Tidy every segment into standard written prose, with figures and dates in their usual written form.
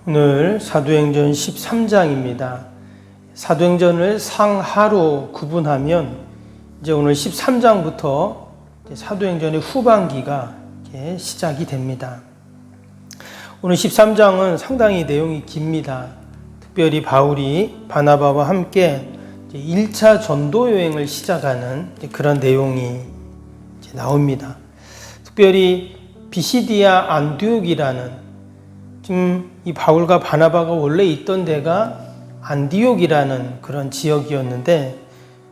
오늘 사도행전 13장입니다. 사도행전을 상하로 구분하면 이제 오늘 13장부터 사도행전의 후반기가 시작이 됩니다. 오늘 13장은 상당히 내용이 깁니다. 특별히 바울이 바나바와 함께 1차 전도 여행을 시작하는 그런 내용이 나옵니다. 특별히 비시디아 안디옥이라는 지금 이 바울과 바나바가 원래 있던 데가 안디옥이라는 그런 지역이었는데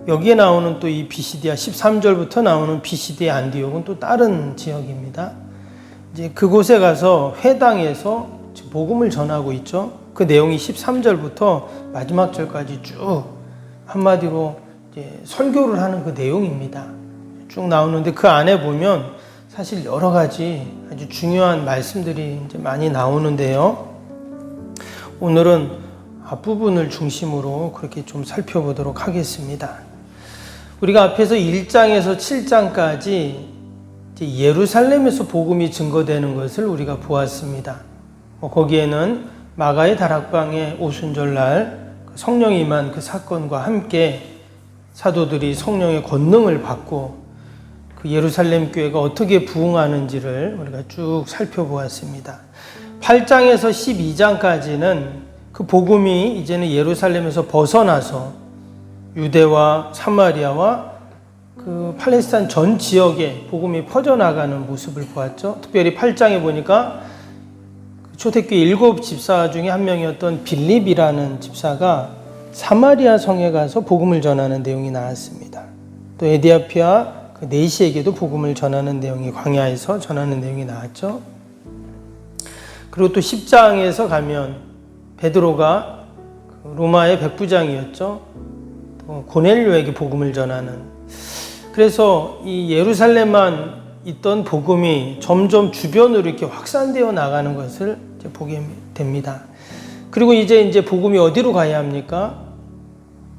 여기에 나오는 또 이 비시디아 13절부터 나오는 비시디아 안디옥은 또 다른 지역입니다. 이제 그곳에 가서 회당에서 복음을 전하고 있죠. 그 내용이 13절부터 마지막 절까지 쭉 한마디로 이제 설교를 하는 그 내용입니다. 쭉 나오는데 그 안에 보면 사실 여러 가지 아주 중요한 말씀들이 이제 많이 나오는데요. 오늘은 앞부분을 중심으로 그렇게 좀 살펴보도록 하겠습니다. 우리가 앞에서 1장에서 7장까지 예루살렘에서 복음이 증거되는 것을 우리가 보았습니다. 거기에는 마가의 다락방의 오순절날 성령이 임한 그 사건과 함께 사도들이 성령의 권능을 받고 그 예루살렘 교회가 어떻게 부흥하는지를 우리가 쭉 살펴보았습니다. 8장에서 12장까지는 그 복음이 이제는 예루살렘에서 벗어나서 유대와 사마리아와 그 팔레스타인 전 지역에 복음이 퍼져나가는 모습을 보았죠. 특별히 8장에 보니까 초대교회 7 집사 중에 한 명이었던 빌립이라는 집사가 사마리아 성에 가서 복음을 전하는 내용이 나왔습니다. 또 에디오피아 그 네시에게도 복음을 전하는 내용이 광야에서 전하는 내용이 나왔죠. 그리고 또 10장에서 가면 베드로가 로마의 백부장이었죠. 또 고넬료에게 복음을 전하는. 그래서 이 예루살렘만 있던 복음이 점점 주변으로 이렇게 확산되어 나가는 것을 이제 보게 됩니다. 그리고 이제 복음이 어디로 가야 합니까?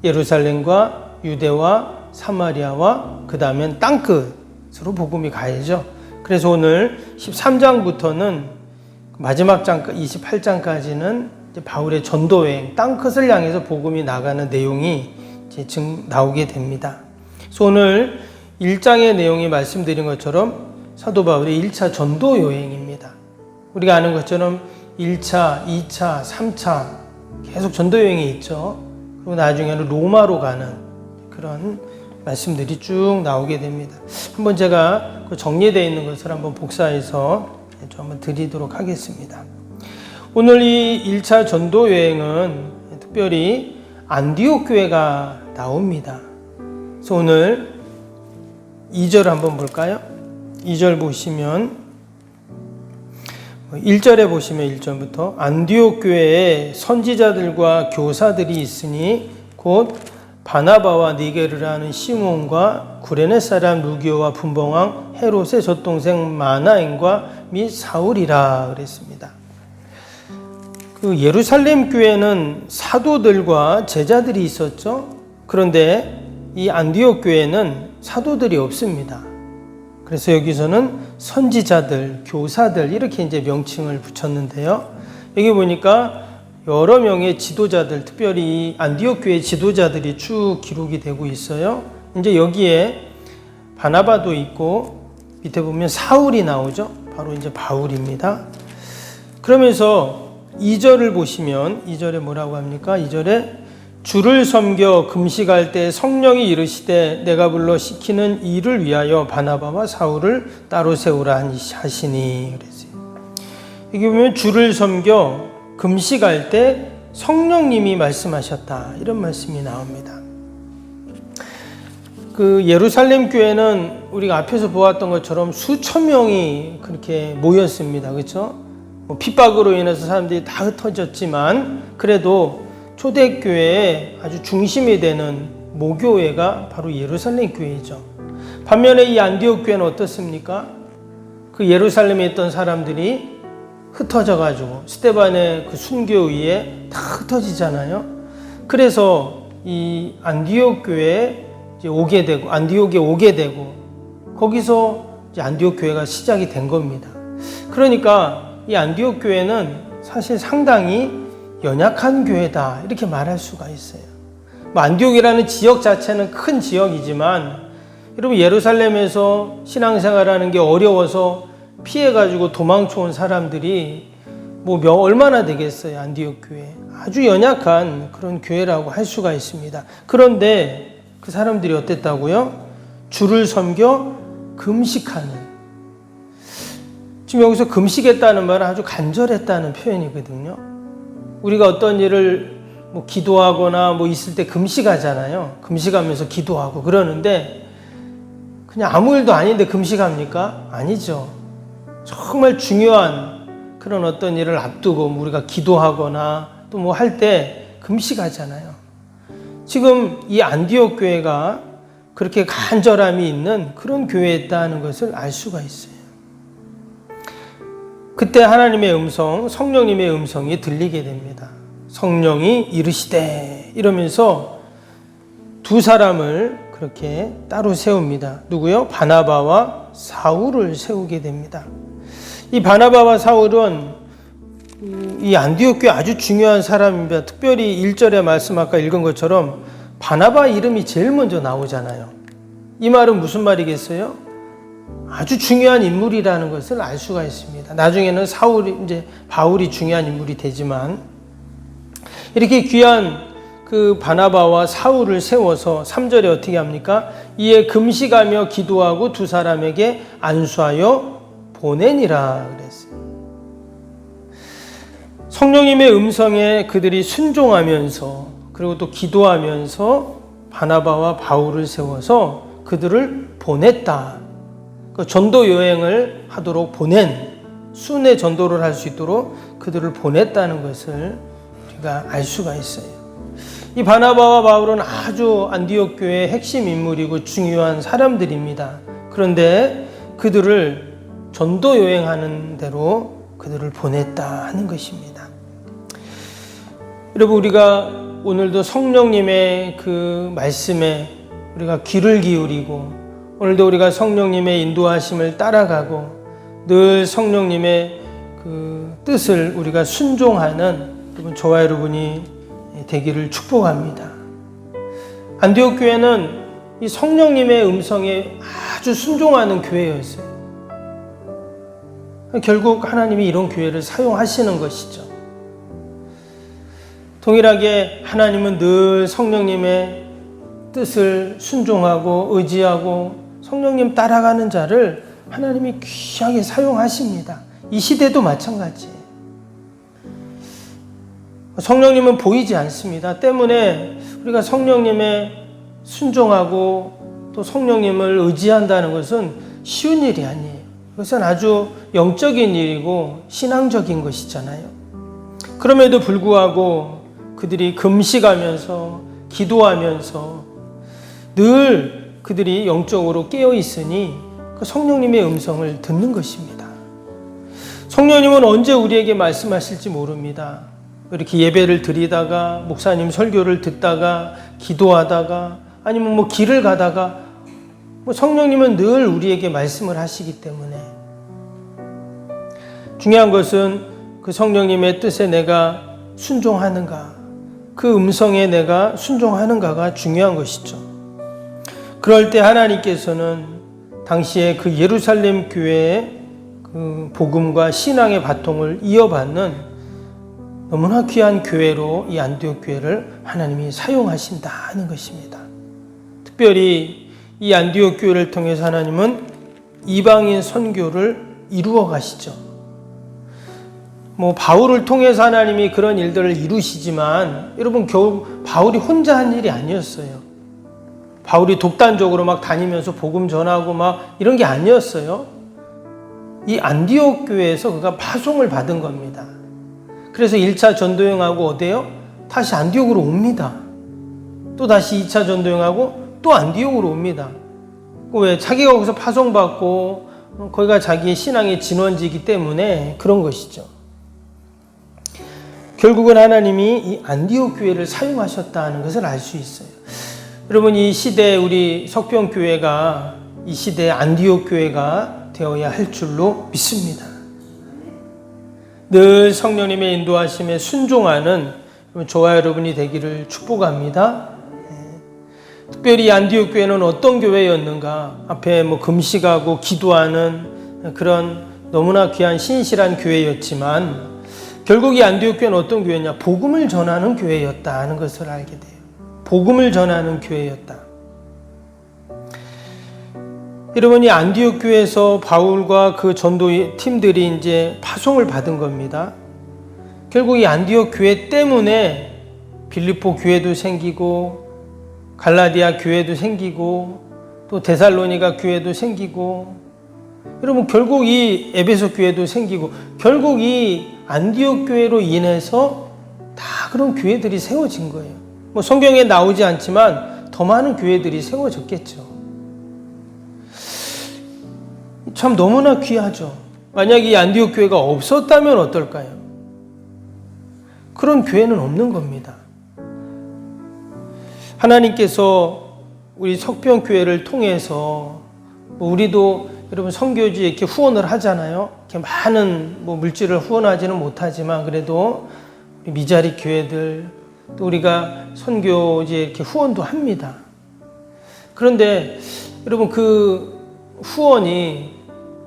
예루살렘과 유대와 사마리아와 그 다음엔 땅끝으로 복음이 가야죠. 그래서 오늘 13장부터는 마지막 장 28장까지는 바울의 전도여행 땅끝을 향해서 복음이 나가는 내용이 이제 나오게 됩니다. 그래서 오늘 1장의 내용이 말씀드린 것처럼 사도 바울의 1차 전도 여행입니다. 우리가 아는 것처럼 1차, 2차, 3차 계속 전도 여행이 있죠. 그리고 나중에는 로마로 가는 그런 말씀들이 쭉 나오게 됩니다. 한번 제가 그 정리되어 있는 것을 한번 복사해서 좀 한번 드리도록 하겠습니다. 오늘 이 1차 전도 여행은 특별히 안디옥 교회가 나옵니다. 그래서 오늘 2절 한번 볼까요? 2절 보시면 1절에 보시면 1절부터 안디옥 교회에 선지자들과 교사들이 있으니 곧 바나바와 니게르라는 시몬과 구레네 사람 루기오와 분봉왕 헤롯의 젖동생 마나엔과 및 사울이라 그랬습니다. 그 예루살렘 교회는 사도들과 제자들이 있었죠. 그런데 이 안디옥 교회는 사도들이 없습니다. 그래서 여기서는 선지자들, 교사들 이렇게 이제 명칭을 붙였는데요. 여기 보니까 여러 명의 지도자들, 특별히 안디옥 교회 지도자들이 쭉 기록이 되고 있어요. 이제 여기에 바나바도 있고 밑에 보면 사울이 나오죠. 바로 이제 바울입니다. 그러면서 2절을 보시면 2절에 뭐라고 합니까? 2절에 주를 섬겨 금식할 때 성령이 이르시되 내가 불러 시키는 일을 위하여 바나바와 사울을 따로 세우라 하시니 그랬어요. 여기 보면 주를 섬겨 금식할 때 성령님이 말씀하셨다 이런 말씀이 나옵니다. 그 예루살렘 교회는 우리가 앞에서 보았던 것처럼 수천 명이 그렇게 모였습니다. 그렇죠? 핍박으로 인해서 사람들이 다 흩어졌지만 그래도 초대교회의 아주 중심이 되는 모교회가 바로 예루살렘 교회이죠. 반면에 이 안디옥 교회는 어떻습니까? 그 예루살렘에 있던 사람들이 흩어져가지고 스데반의 그 순교 위에 다 흩어지잖아요. 그래서 이 안디옥 교회에 이제 오게 되고 안디옥에 오게 되고 거기서 이제 안디옥 교회가 시작이 된 겁니다. 그러니까 이 안디옥 교회는 사실 상당히 연약한 교회다 이렇게 말할 수가 있어요. 안디옥이라는 지역 자체는 큰 지역이지만 여러분 예루살렘에서 신앙생활하는 게 어려워서 피해가지고 도망쳐 온 사람들이 얼마나 되겠어요. 안디옥 교회 아주 연약한 그런 교회라고 할 수가 있습니다. 그런데 그 사람들이 어땠다고요? 주를 섬겨 금식하는. 지금 여기서 금식했다는 말은 아주 간절했다는 표현이거든요. 우리가 어떤 일을 기도하거나 있을 때 금식하잖아요. 금식하면서 기도하고 그러는데 그냥 아무 일도 아닌데 금식합니까? 아니죠. 정말 중요한 그런 어떤 일을 앞두고 우리가 기도하거나 또 할 때 금식하잖아요. 지금 이 안디옥 교회가 그렇게 간절함이 있는 그런 교회였다는 것을 알 수가 있어요. 그때 하나님의 음성, 성령님의 음성이 들리게 됩니다. 성령이 이르시되 이러면서 두 사람을 그렇게 따로 세웁니다. 누구요? 바나바와 사울을 세우게 됩니다. 이 바나바와 사울은 이 안디옥 교회 아주 중요한 사람입니다. 특별히 1절의 말씀 아까 읽은 것처럼 바나바 이름이 제일 먼저 나오잖아요. 이 말은 무슨 말이겠어요? 아주 중요한 인물이라는 것을 알 수가 있습니다. 나중에는 바울이 중요한 인물이 되지만 이렇게 귀한 그 바나바와 사울을 세워서 3절에 어떻게 합니까? 이에 금식하며 기도하고 두 사람에게 안수하여 보내니라 그랬어요. 성령님의 음성에 그들이 순종하면서 그리고 또 기도하면서 바나바와 바울을 세워서 그들을 보냈다. 그 전도 여행을 하도록 순회 전도를 할 수 있도록 그들을 보냈다는 것을 우리가 알 수가 있어요. 이 바나바와 바울은 아주 안디옥 교회의 핵심 인물이고 중요한 사람들입니다. 그런데 그들을 전도 여행하는 대로 그들을 보냈다 하는 것입니다. 여러분 우리가 오늘도 성령님의 그 말씀에 우리가 귀를 기울이고 오늘도 우리가 성령님의 인도하심을 따라가고 늘 성령님의 그 뜻을 우리가 순종하는 저와 여러분이 되기를 축복합니다. 안디옥 교회는 이 성령님의 음성에 아주 순종하는 교회였어요. 결국 하나님이 이런 교회를 사용하시는 것이죠. 동일하게 하나님은 늘 성령님의 뜻을 순종하고 의지하고 성령님 따라가는 자를 하나님이 귀하게 사용하십니다. 이 시대도 마찬가지예요. 성령님은 보이지 않습니다. 때문에 우리가 성령님의 순종하고 또 성령님을 의지한다는 것은 쉬운 일이 아니에요. 그것은 아주 영적인 일이고 신앙적인 것이잖아요. 그럼에도 불구하고 그들이 금식하면서 기도하면서 늘 그들이 영적으로 깨어 있으니 그 성령님의 음성을 듣는 것입니다. 성령님은 언제 우리에게 말씀하실지 모릅니다. 이렇게 예배를 드리다가 목사님 설교를 듣다가 기도하다가 아니면 길을 가다가 성령님은 늘 우리에게 말씀을 하시기 때문에 중요한 것은 그 성령님의 뜻에 내가 순종하는가, 그 음성에 내가 순종하는가가 중요한 것이죠. 그럴 때 하나님께서는 당시에 그 예루살렘 교회의 그 복음과 신앙의 바통을 이어받는 너무나 귀한 교회로 이 안디옥 교회를 하나님이 사용하신다는 것입니다. 특별히 이 안디옥 교회를 통해서 하나님은 이방인 선교를 이루어 가시죠. 바울을 통해서 하나님이 그런 일들을 이루시지만 여러분 결국 바울이 혼자 한 일이 아니었어요. 바울이 독단적으로 다니면서 복음 전하고 이런 게 아니었어요. 이 안디옥 교회에서 그가 파송을 받은 겁니다. 그래서 1차 전도여행하고 어디에요? 다시 안디옥으로 옵니다. 또 다시 2차 전도여행하고 또 안디옥으로 옵니다. 왜? 자기가 거기서 파송받고 거기가 자기의 신앙의 진원지이기 때문에 그런 것이죠. 결국은 하나님이 이 안디옥 교회를 사용하셨다는 것을 알 수 있어요. 여러분 이 시대에 우리 석병교회가 이 시대의 안디옥 교회가 되어야 할 줄로 믿습니다. 늘 성령님의 인도하심에 순종하는 저와 여러분이 되기를 축복합니다. 특별히 안디옥 교회는 어떤 교회였는가? 앞에 금식하고 기도하는 그런 너무나 귀한 신실한 교회였지만 결국 이 안디옥 교회는 어떤 교회냐? 복음을 전하는 교회였다 하는 것을 알게 돼요. 복음을 전하는 교회였다. 여러분, 이 안디옥 교회에서 바울과 그 전도 팀들이 이제 파송을 받은 겁니다. 결국 이 안디옥 교회 때문에 빌립보 교회도 생기고 갈라디아 교회도 생기고 또 데살로니가 교회도 생기고, 여러분 결국 이 에베소 교회도 생기고, 결국 이 안디옥 교회로 인해서 다 그런 교회들이 세워진 거예요. 성경에 나오지 않지만 더 많은 교회들이 세워졌겠죠. 참 너무나 귀하죠. 만약 이 안디옥 교회가 없었다면 어떨까요? 그런 교회는 없는 겁니다. 하나님께서 우리 석병교회를 통해서 우리도 여러분 선교지에 이렇게 후원을 하잖아요. 이렇게 많은 물질을 후원하지는 못하지만 그래도 우리 미자리 교회들 또 우리가 선교지에 이렇게 후원도 합니다. 그런데 여러분 그 후원이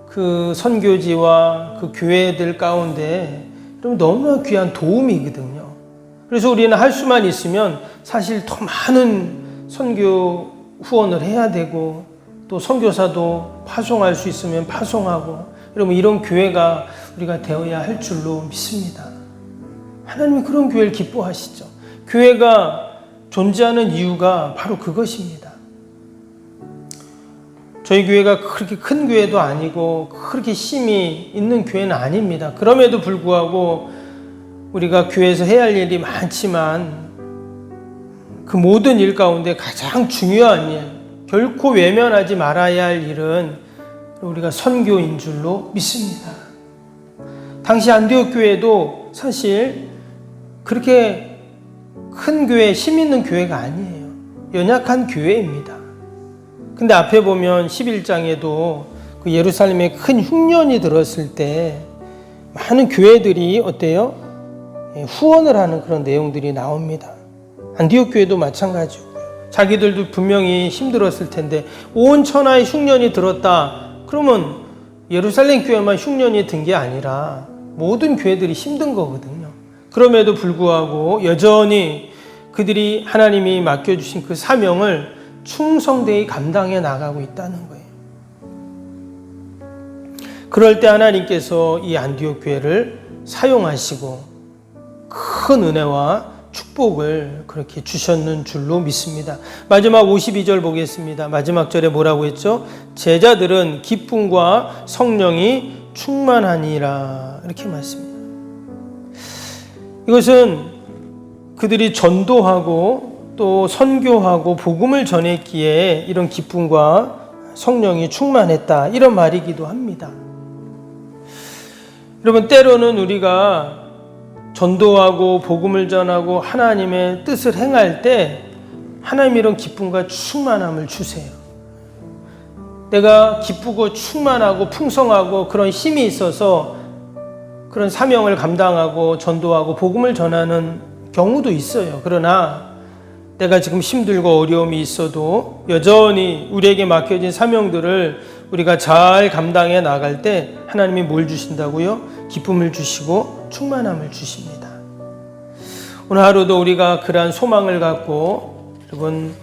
그 선교지와 그 교회들 가운데 여러분 너무나 귀한 도움이거든요. 그래서 우리는 할 수만 있으면 사실 더 많은 선교 후원을 해야 되고 또 선교사도 파송할 수 있으면 파송하고, 여러분 이런 교회가 우리가 되어야 할 줄로 믿습니다. 하나님이 그런 교회를 기뻐하시죠. 교회가 존재하는 이유가 바로 그것입니다. 저희 교회가 그렇게 큰 교회도 아니고 그렇게 힘이 있는 교회는 아닙니다. 그럼에도 불구하고 우리가 교회에서 해야 할 일이 많지만 그 모든 일 가운데 가장 중요한 일, 결코 외면하지 말아야 할 일은 우리가 선교인 줄로 믿습니다. 당시 안디옥 교회도 사실 그렇게 큰 교회, 힘 있는 교회가 아니에요. 연약한 교회입니다. 근데 앞에 보면 11장에도 그 예루살렘에 큰 흉년이 들었을 때 많은 교회들이 어때요? 후원을 하는 그런 내용들이 나옵니다. 안디옥 교회도 마찬가지고요. 자기들도 분명히 힘들었을 텐데 온 천하에 흉년이 들었다. 그러면 예루살렘 교회만 흉년이 든 게 아니라 모든 교회들이 힘든 거거든요. 그럼에도 불구하고 여전히 그들이 하나님이 맡겨주신 그 사명을 충성되이 감당해 나가고 있다는 거예요. 그럴 때 하나님께서 이 안디옥 교회를 사용하시고 큰 은혜와 축복을 그렇게 주셨는 줄로 믿습니다. 마지막 52절 보겠습니다. 마지막 절에 뭐라고 했죠? 제자들은 기쁨과 성령이 충만하니라, 이렇게 말씀합니다. 이것은 그들이 전도하고 또 선교하고 복음을 전했기에 이런 기쁨과 성령이 충만했다, 이런 말이기도 합니다. 여러분 때로는 우리가 전도하고 복음을 전하고 하나님의 뜻을 행할 때 하나님 이런 기쁨과 충만함을 주세요. 내가 기쁘고 충만하고 풍성하고 그런 힘이 있어서 그런 사명을 감당하고 전도하고 복음을 전하는 경우도 있어요. 그러나 내가 지금 힘들고 어려움이 있어도 여전히 우리에게 맡겨진 사명들을 우리가 잘 감당해 나갈 때 하나님이 뭘 주신다고요? 기쁨을 주시고 충만함을 주십니다. 오늘 하루도 우리가 그러한 소망을 갖고 여러분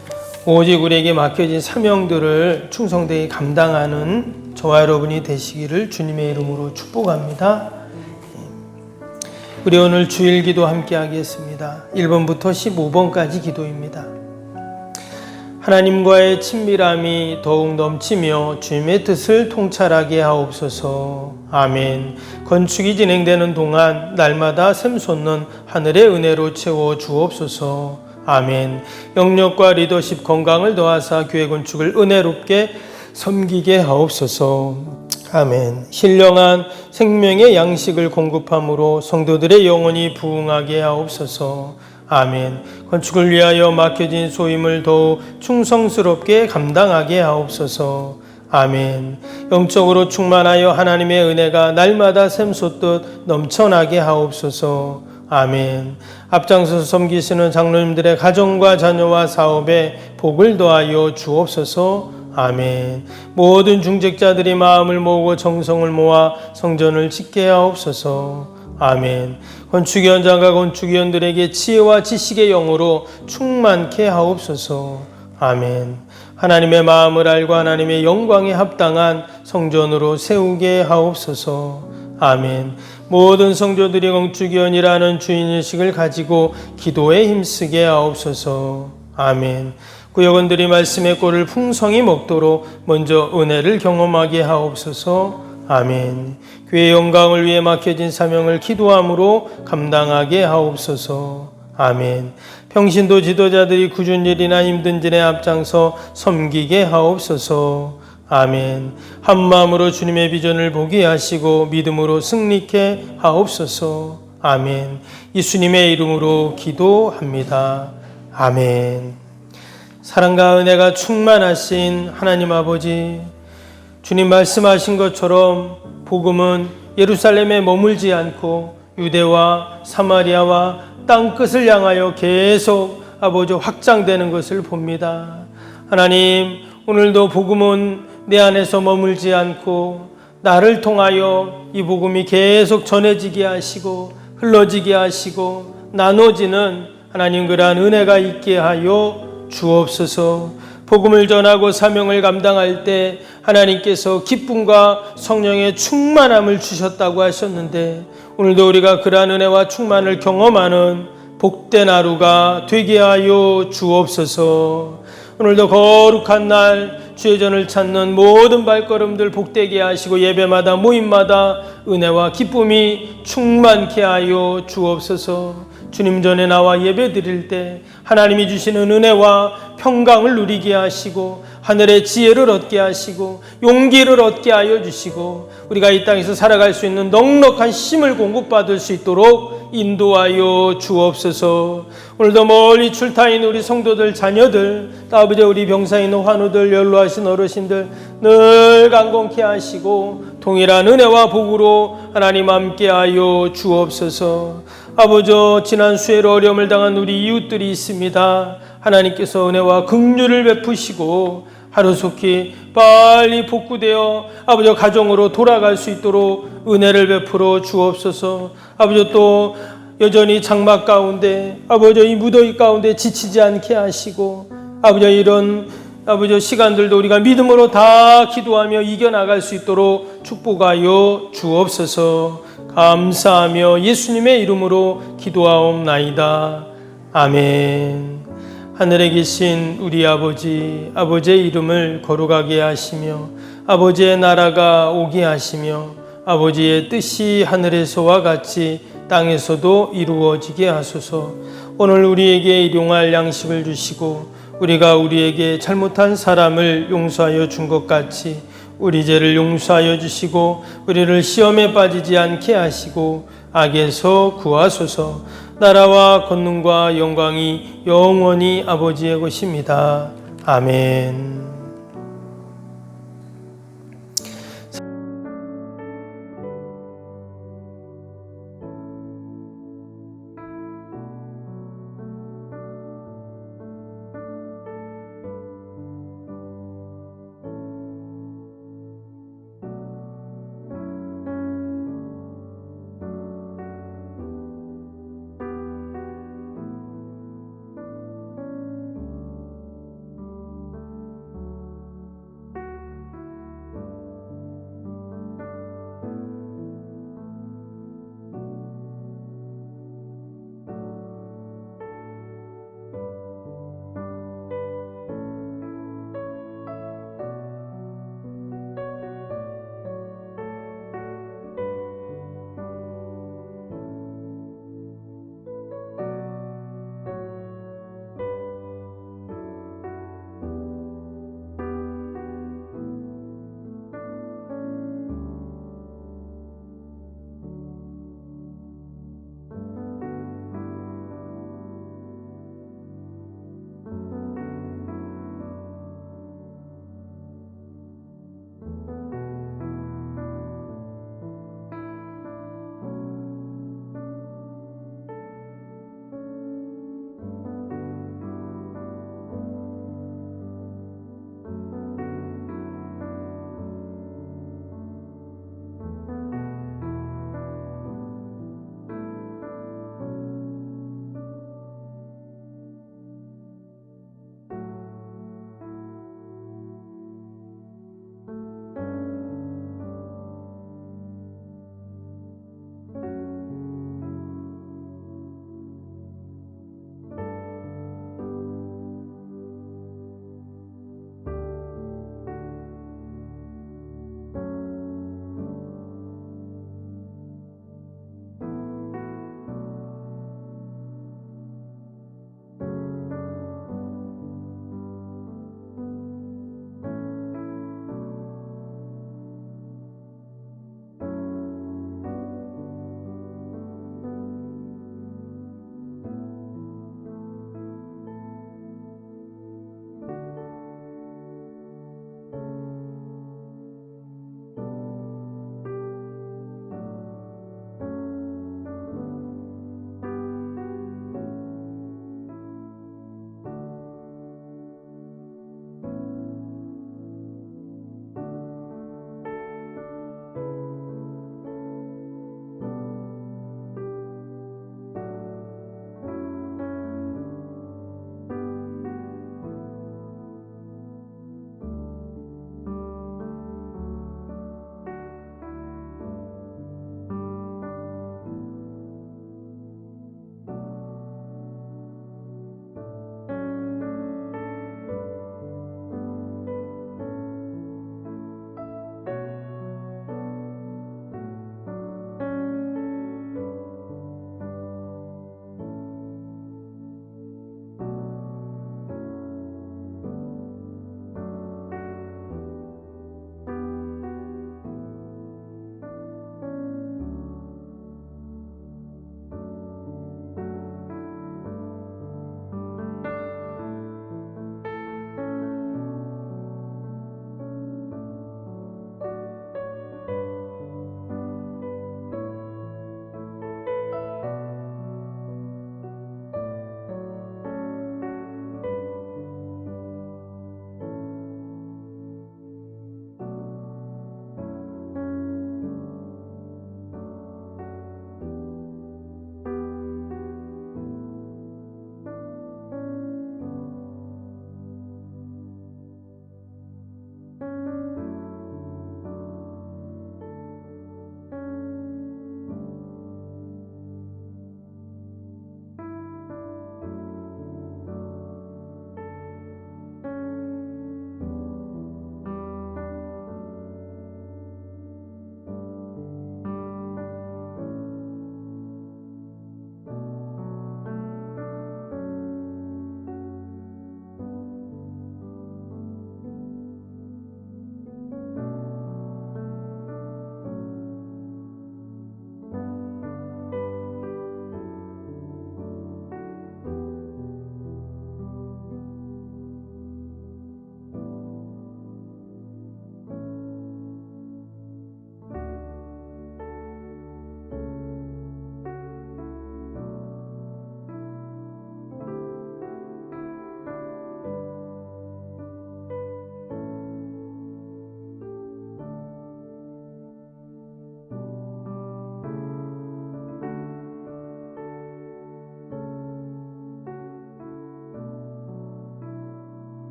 오직 우리에게 맡겨진 사명들을 충성되이 감당하는 저와 여러분이 되시기를 주님의 이름으로 축복합니다. 우리 오늘 주일 기도 함께 하겠습니다. 1번부터 15번까지 기도입니다. 하나님과의 친밀함이 더욱 넘치며 주님의 뜻을 통찰하게 하옵소서. 아멘. 건축이 진행되는 동안 날마다 샘솟는 하늘의 은혜로 채워 주옵소서. 아멘. 영역과 리더십 건강을 더하사 교회 건축을 은혜롭게 섬기게 하옵소서. 아멘. 신령한 생명의 양식을 공급함으로 성도들의 영혼이 부흥하게 하옵소서. 아멘. 건축을 위하여 맡겨진 소임을 더욱 충성스럽게 감당하게 하옵소서. 아멘. 영적으로 충만하여 하나님의 은혜가 날마다 샘솟듯 넘쳐나게 하옵소서. 아멘. 앞장서서 섬기시는 장로님들의 가정과 자녀와 사업에 복을 더하여 주옵소서. 아멘. 모든 중직자들이 마음을 모으고 정성을 모아 성전을 짓게 하옵소서. 아멘. 건축위원장과 건축위원들에게 지혜와 지식의 영으로 충만케 하옵소서. 아멘. 하나님의 마음을 알고 하나님의 영광에 합당한 성전으로 세우게 하옵소서. 아멘. 모든 성도들이 건축위원이라는 주인의식을 가지고 기도에 힘쓰게 하옵소서. 아멘. 구역원들이 말씀의 꼴을 풍성히 먹도록 먼저 은혜를 경험하게 하옵소서. 아멘. 교회의 영광을 위해 맡겨진 사명을 기도함으로 감당하게 하옵소서. 아멘. 평신도 지도자들이 굳은 일이나 힘든 일에 앞장서 섬기게 하옵소서. 아멘. 한 마음으로 주님의 비전을 보게 하시고 믿음으로 승리케 하옵소서. 아멘. 예수님의 이름으로 기도합니다. 아멘. 사랑과 은혜가 충만하신 하나님 아버지, 주님 말씀하신 것처럼 복음은 예루살렘에 머물지 않고 유대와 사마리아와 땅끝을 향하여 계속 아버지 확장되는 것을 봅니다. 하나님, 오늘도 복음은 내 안에서 머물지 않고 나를 통하여 이 복음이 계속 전해지게 하시고 흘러지게 하시고 나눠지는 하나님 그러한 은혜가 있게 하여 주옵소서. 복음을 전하고 사명을 감당할 때 하나님께서 기쁨과 성령의 충만함을 주셨다고 하셨는데 오늘도 우리가 그러한 은혜와 충만을 경험하는 복된 하루가 되게 하여 주옵소서. 오늘도 거룩한 날 주의 전을 찾는 모든 발걸음들 복되게 하시고 예배마다 모임마다 은혜와 기쁨이 충만케 하여 주옵소서. 주님 전에 나와 예배 드릴 때 하나님이 주시는 은혜와 평강을 누리게 하시고 하늘의 지혜를 얻게 하시고 용기를 얻게 하여 주시고 우리가 이 땅에서 살아갈 수 있는 넉넉한 힘을 공급받을 수 있도록 인도하여 주옵소서. 오늘도 멀리 출타인 우리 성도들 자녀들 또 아버지 우리 병사에 있는 환우들 연로하신 어르신들 늘 강건케 하시고 동일한 은혜와 복으로 하나님 함께하여 주옵소서. 아버지 지난 수해로 어려움을 당한 우리 이웃들이 있습니다. 하나님께서 은혜와 긍휼을 베푸시고 하루속히 빨리 복구되어 아버지 가정으로 돌아갈 수 있도록 은혜를 베풀어 주옵소서. 아버지 또 여전히 장막 가운데 아버지 이 무더위 가운데 지치지 않게 하시고 아버지 이런 아버지 시간들도 우리가 믿음으로 다 기도하며 이겨나갈 수 있도록 축복하여 주옵소서. 감사하며 예수님의 이름으로 기도하옵나이다. 아멘. 하늘에 계신 우리 아버지, 아버지의 이름을 거룩하게 하시며 아버지의 나라가 오게 하시며 아버지의 뜻이 하늘에서와 같이 땅에서도 이루어지게 하소서. 오늘 우리에게 일용할 양식을 주시고 우리가 우리에게 잘못한 사람을 용서하여 준 것 같이 우리 죄를 용서하여 주시고 우리를 시험에 빠지지 않게 하시고 악에서 구하소서. 나라와 권능과 영광이 영원히 아버지의 것입니다. 아멘.